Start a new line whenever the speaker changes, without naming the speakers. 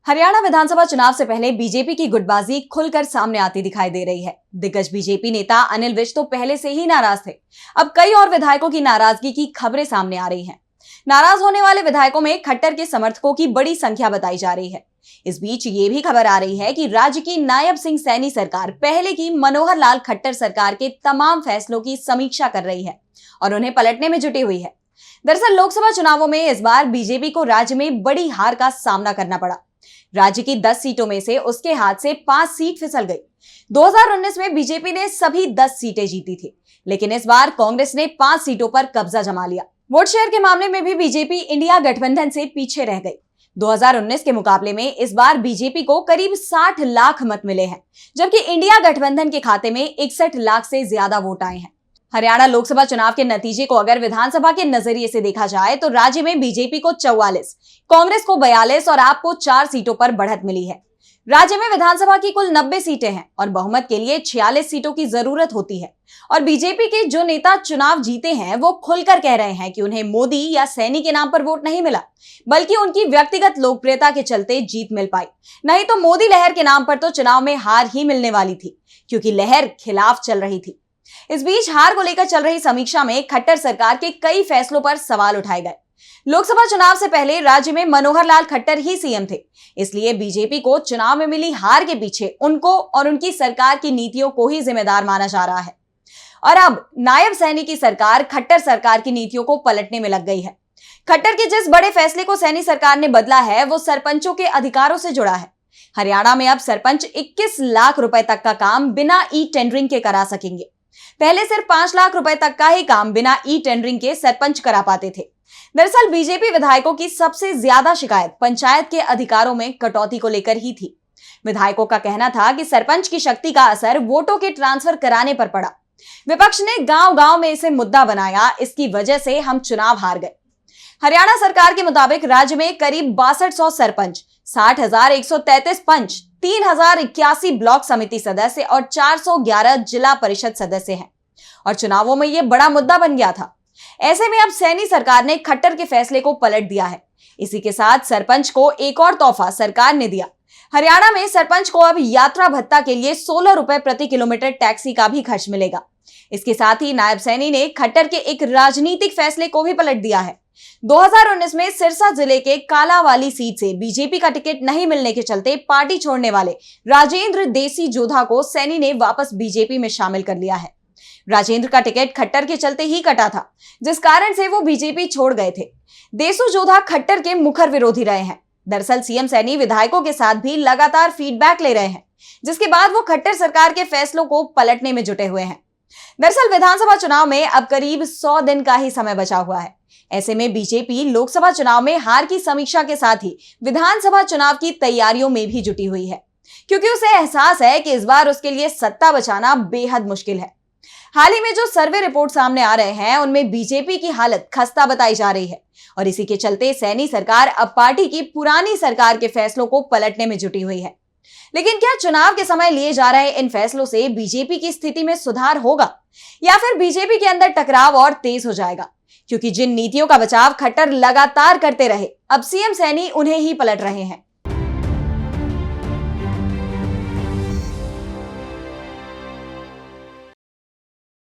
हरियाणा विधानसभा चुनाव से पहले बीजेपी की गुटबाजी खुलकर सामने आती दिखाई दे रही है। दिग्गज बीजेपी नेता अनिल विज तो पहले से ही नाराज थे। अब कई और विधायकों की नाराजगी की खबरें सामने आ रही हैं। नाराज होने वाले विधायकों में खट्टर के समर्थकों की बड़ी संख्या बताई जा रही है। इस बीच ये भी खबर आ रही है कि राज्य की नायब सिंह सैनी सरकार पहले की मनोहर लाल खट्टर सरकार के तमाम फैसलों की समीक्षा कर रही है और उन्हें पलटने में जुटी हुई है। दरअसल लोकसभा चुनावों में इस बार बीजेपी को राज्य में बड़ी हार का सामना करना पड़ा। राज्य की 10 सीटों में से उसके हाथ से 5 सीट फिसल गई। 2019 में बीजेपी ने सभी 10 सीटें जीती थी, लेकिन इस बार कांग्रेस ने 5 सीटों पर कब्जा जमा लिया। वोट शेयर के मामले में भी बीजेपी इंडिया गठबंधन से पीछे रह गई। 2019 के मुकाबले में इस बार बीजेपी को करीब 60 लाख मत मिले हैं, जबकि इंडिया गठबंधन के खाते में 61 लाख से ज्यादा वोट आए हैं। हरियाणा लोकसभा चुनाव के नतीजे को अगर विधानसभा के नजरिए से देखा जाए तो राज्य में बीजेपी को 44, कांग्रेस को 42 और आप को 4 सीटों पर बढ़त मिली है। राज्य में विधानसभा की कुल 90 सीटें हैं और बहुमत के लिए 46 सीटों की जरूरत होती है। और बीजेपी के जो नेता चुनाव जीते हैं वो खुलकर कह रहे हैं कि उन्हें मोदी या सैनी के नाम पर वोट नहीं मिला, बल्कि उनकी व्यक्तिगत लोकप्रियता के चलते जीत मिल पाई। नहीं तो मोदी लहर के नाम पर तो चुनाव में हार ही मिलने वाली थी, क्योंकि लहर खिलाफ चल रही थी। इस बीच हार को लेकर चल रही समीक्षा में खट्टर सरकार के कई फैसलों पर सवाल उठाए गए। लोकसभा चुनाव से पहले राज्य में मनोहर लाल खट्टर ही सीएम थे, इसलिए बीजेपी को चुनाव में मिली हार के पीछे उनको और उनकी सरकार की नीतियों को ही जिम्मेदार माना जा रहा है। और अब नायब सैनी की सरकार खट्टर सरकार की नीतियों को पलटने में लग गई है। खट्टर के जिस बड़े फैसले को सैनी सरकार ने बदला है वो सरपंचों के अधिकारों से जुड़ा है। हरियाणा में अब सरपंच 21 लाख रुपए तक का काम बिना ई टेंडरिंग के करा सकेंगे। पहले सिर्फ 5 लाख रुपए तक का ही काम बिना ई टेंडरिंग के सरपंच करा पाते थे। दरअसल बीजेपी विधायकों की सबसे ज्यादा शिकायत पंचायत के अधिकारों में कटौती को लेकर ही थी। विधायकों का कहना था कि सरपंच की शक्ति का असर वोटों के ट्रांसफर कराने पर पड़ा। विपक्ष ने गांव-गांव में इसे मुद्दा बनाया, इसकी वजह से हम चुनाव हार गए। हरियाणा सरकार के मुताबिक राज्य में करीब 6200 सरपंच, 60,133 पंच, 3081 ब्लॉक समिति सदस्य और 411 जिला परिषद सदस्य हैं और चुनावों में यह बड़ा मुद्दा बन गया था। ऐसे में अब सैनी सरकार ने खट्टर के फैसले को पलट दिया है। इसी के साथ सरपंच को एक और तोहफा सरकार ने दिया। हरियाणा में सरपंच को अब यात्रा भत्ता के लिए 16 रुपए प्रति किलोमीटर टैक्सी का भी खर्च मिलेगा। इसके साथ ही नायब सैनी ने खट्टर के एक राजनीतिक फैसले को भी पलट दिया है। 2019 में सिरसा जिले के कालावाली सीट से बीजेपी का टिकट नहीं मिलने के चलते पार्टी छोड़ने वाले राजेंद्र देसी जोधा को सैनी ने वापस बीजेपी में शामिल कर लिया है। राजेंद्र का टिकट खट्टर के चलते ही कटा था, जिस कारण से वो बीजेपी छोड़ गए थे। देसू जोधा खट्टर के मुखर विरोधी रहे हैं। दरअसल सीएम सैनी विधायकों के साथ भी लगातार फीडबैक ले रहे हैं, जिसके बाद वो खट्टर सरकार के फैसलों को पलटने में जुटे हुए हैं। दरअसल विधानसभा चुनाव में अब करीब 100 दिन का ही समय बचा हुआ है। ऐसे में बीजेपी लोकसभा चुनाव में हार की समीक्षा के साथ ही विधानसभा चुनाव की तैयारियों में भी जुटी हुई है, क्योंकि उसे एहसास है कि इस बार उसके लिए सत्ता बचाना बेहद मुश्किल है। हाल ही में जो सर्वे रिपोर्ट सामने आ रहे हैं उनमें बीजेपी की हालत खस्ता बताई जा रही है और इसी के चलते सैनी सरकार अब पार्टी की पुरानी सरकार के फैसलों को पलटने में जुटी हुई है। लेकिन क्या चुनाव के समय लिए जा रहे इन फैसलों से बीजेपी की स्थिति में सुधार होगा या फिर बीजेपी के अंदर टकराव और तेज हो जाएगा? क्योंकि जिन नीतियों का बचाव खट्टर लगातार करते रहे, अब सीएम सैनी उन्हें ही पलट रहे हैं।